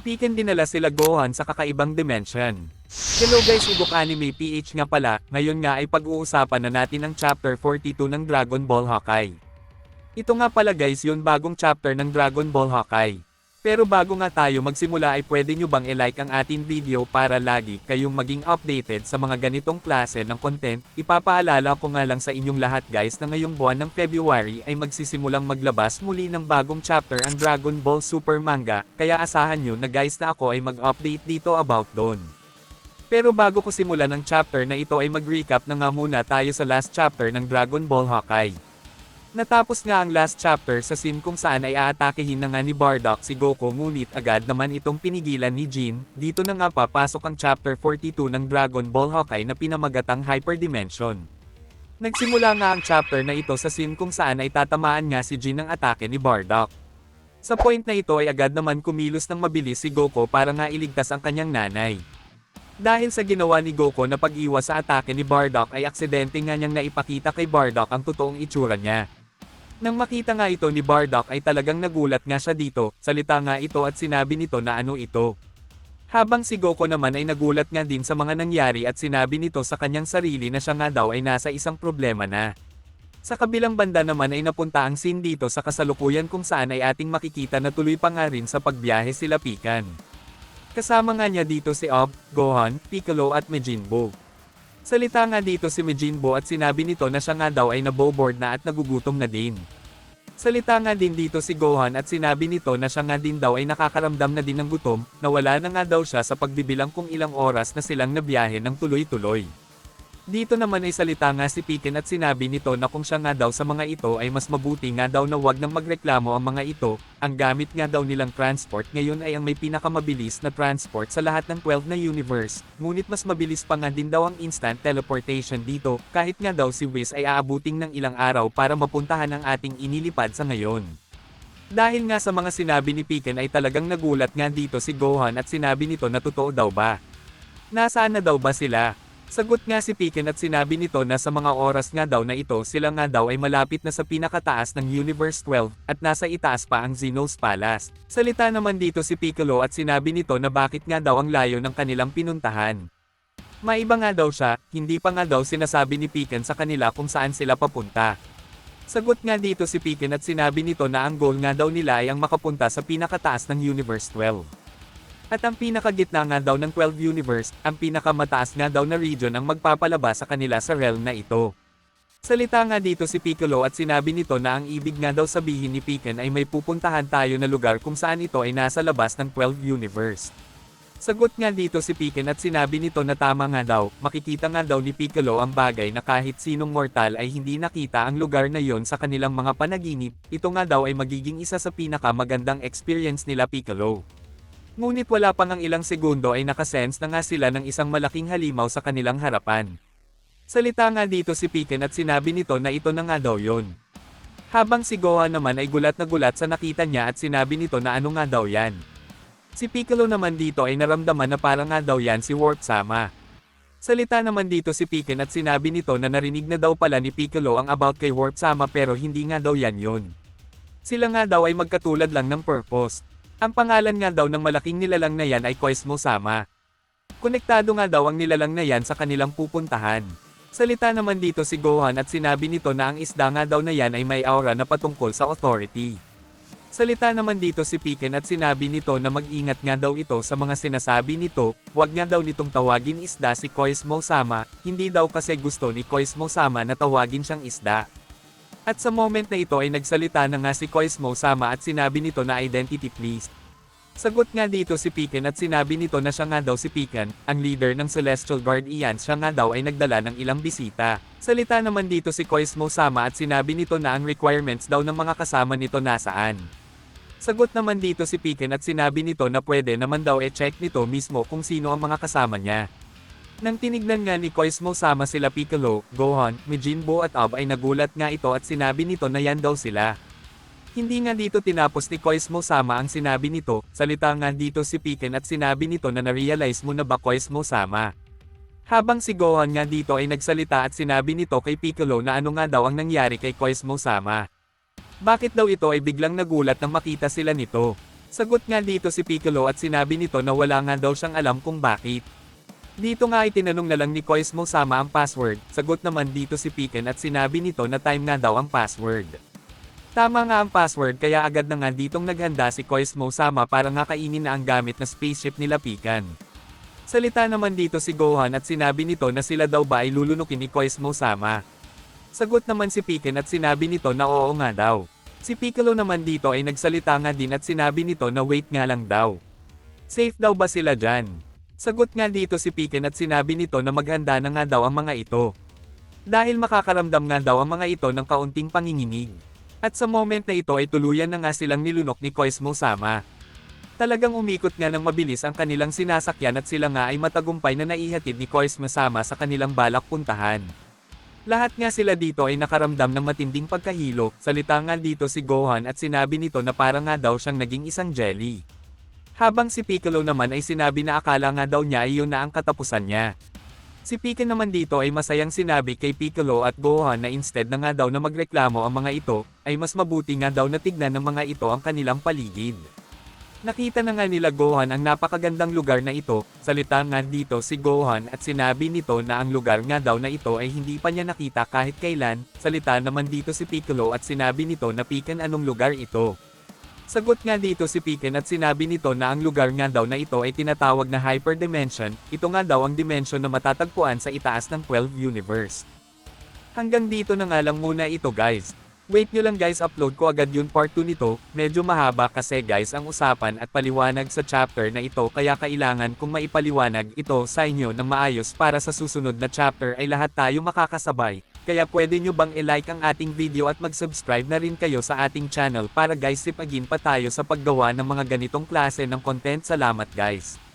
Piken dinala sila Gohan sa kakaibang dimension. Hello guys, Ugok Anime PH nga pala, ngayon nga ay pag-uusapan na natin ang chapter 42 ng Dragon Ball Hawkeye. Ito nga pala guys yung bagong chapter ng Dragon Ball Hawkeye. Pero bago nga tayo magsimula ay pwede nyo bang i-like ang ating video para lagi kayong maging updated sa mga ganitong klase ng content. Ipapaalala ko nga lang sa inyong lahat guys na ngayong buwan ng February ay magsisimulang maglabas muli ng bagong chapter ang Dragon Ball Super Manga, kaya asahan nyo na guys na ako ay mag-update dito about doon. Pero bago ko simulan ang chapter na ito ay mag-recap na nga muna tayo sa last chapter ng Dragon Ball Hawkeye. Natapos nga ang last chapter sa scene kung saan ay aatakehin na nga ni Bardock si Goku, ngunit agad naman itong pinigilan ni Jin. Dito na nga papasok ang chapter 42 ng Dragon Ball Hawkeye na pinamagatang Hyperdimension. Nagsimula nga ang chapter na ito sa scene kung saan ay tatamaan nga si Jin ng atake ni Bardock. Sa point na ito ay agad naman kumilos ng mabilis si Goku para nga iligtas ang kanyang nanay. Dahil sa ginawa ni Goku na pag-iwas sa atake ni Bardock ay aksidente nga niyang naipakita kay Bardock ang totoong itsura niya. Nang makita nga ito ni Bardock ay talagang nagulat nga siya dito, salita nga ito at sinabi nito na ano ito. Habang si Goku naman ay nagulat nga din sa mga nangyari at sinabi nito sa kanyang sarili na siya nga daw ay nasa isang problema na. Sa kabilang banda naman ay napunta ang scene dito sa kasalukuyan kung saan ay ating makikita na tuloy pa nga rin sa pagbiyahe sila Pican. Kasama nga niya dito si Ob, Gohan, Piccolo at Majin Buu. Salita nga dito si Majin Buu at sinabi nito na siya nga daw ay naboboard na at nagugutom na din. Salita nga din dito si Gohan at sinabi nito na siya nga din daw ay nakakaramdam na din ng gutom, na wala na nga daw siya sa pagbibilang kung ilang oras na silang nabiyahe ng tuloy-tuloy. Dito naman ay salita nga si Piken at sinabi nito na kung siya nga daw sa mga ito ay mas mabuti nga daw na wag nang magreklamo ang mga ito, ang gamit nga daw nilang transport ngayon ay ang may pinakamabilis na transport sa lahat ng 12 na universe, ngunit mas mabilis pa nga din daw ang instant teleportation dito, kahit nga daw si Whis ay aabuting ng ilang araw para mapuntahan ang ating inilipad sa ngayon. Dahil nga sa mga sinabi ni Piken ay talagang nagulat nga dito si Gohan at sinabi nito na totoo daw ba? Nasaan na daw ba sila? Sagot nga si Piken at sinabi nito na sa mga oras nga daw na ito sila nga daw ay malapit na sa pinakataas ng Universe 12 at nasa itaas pa ang Xenos Palace. Salita naman dito si Piccolo at sinabi nito na bakit nga daw ang layo ng kanilang pinuntahan. Maiba nga daw siya, hindi pa nga daw sinasabi ni Piken sa kanila kung saan sila papunta. Sagot nga dito si Piken at sinabi nito na ang goal nga daw nila ay ang makapunta sa pinakataas ng Universe 12. At ang pinakagitna nga daw ng 12 universe, ang pinakamataas nga daw na region ang magpapalabas sa kanila sa realm na ito. Salita nga dito si Piccolo at sinabi nito na ang ibig nga daw sabihin ni Piken ay may pupuntahan tayo na lugar kung saan ito ay nasa labas ng 12 universe. Sagot nga dito si Piken at sinabi nito na tama nga daw, makikita nga daw ni Piccolo ang bagay na kahit sinong mortal ay hindi nakita ang lugar na yon sa kanilang mga panaginip, ito nga daw ay magiging isa sa pinakamagandang experience nila Piccolo. Ngunit wala pang ang ilang segundo ay nakasense na nga sila ng isang malaking halimaw sa kanilang harapan. Salita nga dito si Piken at sinabi nito na ito na nga daw yon. Habang si Gohan naman ay gulat na gulat sa nakita niya at sinabi nito na ano nga daw yan. Si Piccolo naman dito ay naramdaman na parang nga daw yan si Warp Sama. Salita naman dito si Piken at sinabi nito na narinig na daw pala ni Piccolo ang about kay Warp Sama pero hindi nga daw yan yon. Sila nga daw ay magkatulad lang ng purpose. Ang pangalan nga daw ng malaking nilalang na yan ay Koismo Sama. Konektado nga daw ang nilalang na yan sa kanilang pupuntahan. Salita naman dito si Gohan at sinabi nito na ang isda nga daw na yan ay may aura na patungkol sa authority. Salita naman dito si Piken at sinabi nito na mag-ingat nga daw ito sa mga sinasabi nito, wag nga daw nitong tawagin isda si Koismo Sama, hindi daw kasi gusto ni Koismo Sama na tawagin siyang isda. At sa moment na ito ay nagsalita na nga si Koismo Sama at sinabi nito na identity please. Sagot nga dito si Piken at sinabi nito na siya nga daw si Piken, ang leader ng Celestial Guardians, siya nga daw ay nagdala ng ilang bisita. Salita naman dito si Koismo Sama at sinabi nito na ang requirements daw ng mga kasama nito nasaan. Sagot naman dito si Piken at sinabi nito na pwede naman daw e-check nito mismo kung sino ang mga kasama niya. Nang tinignan nga ni Koismo Sama sila Piccolo, Gohan, Majin Buu at Ob ay nagulat nga ito at sinabi nito na yan daw sila. Hindi nga dito tinapos ni Koismo Sama ang sinabi nito, salita nga dito si Piken at sinabi nito na na-realize mo na ba Koismo Sama. Habang si Gohan nga dito ay nagsalita at sinabi nito kay Piccolo na ano nga daw ang nangyari kay Koismo Sama. Bakit daw ito ay biglang nagulat nang makita sila nito? Sagot nga dito si Piccolo at sinabi nito na wala nga daw siyang alam kung bakit. Dito nga ay tinanong na lang ni Koizmo-sama ang password, sagot naman dito si Piken at sinabi nito na time nga daw ang password. Tama nga ang password kaya agad na nga ditong naghanda si Koizmo-sama para nga kainin na ang gamit na spaceship nila Pikan. Salita naman dito si Gohan at sinabi nito na sila daw ba ay lulunukin ni Koizmo-sama. Sagot naman si Piken at sinabi nito na oo nga daw. Si Piccolo naman dito ay nagsalita nga din at sinabi nito na wait nga lang daw. Safe daw ba sila dyan? Sagot nga dito si Piken at sinabi nito na maghanda na nga daw ang mga ito. Dahil makakaramdam nga daw ang mga ito ng kaunting panginginig. At sa moment na ito ay tuluyan na nga silang nilunok ni Koizmo-sama. Talagang umikot nga ng mabilis ang kanilang sinasakyan at sila nga ay matagumpay na naihatid ni Koizmo-sama sa kanilang balak puntahan. Lahat nga sila dito ay nakaramdam ng matinding pagkahilo, salita nga dito si Gohan at sinabi nito na para nga daw siyang naging isang jelly. Habang si Piccolo naman ay sinabi na akala nga daw niya ay yun na ang katapusan niya. Si Piken naman dito ay masayang sinabi kay Piccolo at Gohan na instead na nga daw na magreklamo ang mga ito, ay mas mabuti nga daw na tignan ng mga ito ang kanilang paligid. Nakita na nga nila Gohan ang napakagandang lugar na ito, salita nga dito si Gohan at sinabi nito na ang lugar nga daw na ito ay hindi pa niya nakita kahit kailan, salita naman dito si Piccolo at sinabi nito na Piken anong lugar ito. Sagot nga dito si Piken at sinabi nito na ang lugar nga daw na ito ay tinatawag na Hyper Dimension, ito nga daw ang dimension na matatagpuan sa itaas ng 12 universe. Hanggang dito na nga lang muna ito guys. Wait nyo lang guys, upload ko agad yun part 2 nito, medyo mahaba kasi guys ang usapan at paliwanag sa chapter na ito kaya kailangan kong maipaliwanag ito sa inyo ng maayos para sa susunod na chapter ay lahat tayo makakasabay, kaya pwede nyo bang i-like ang ating video at mag-subscribe na rin kayo sa ating channel para guys sipagin pa tayo sa paggawa ng mga ganitong klase ng content. Salamat guys.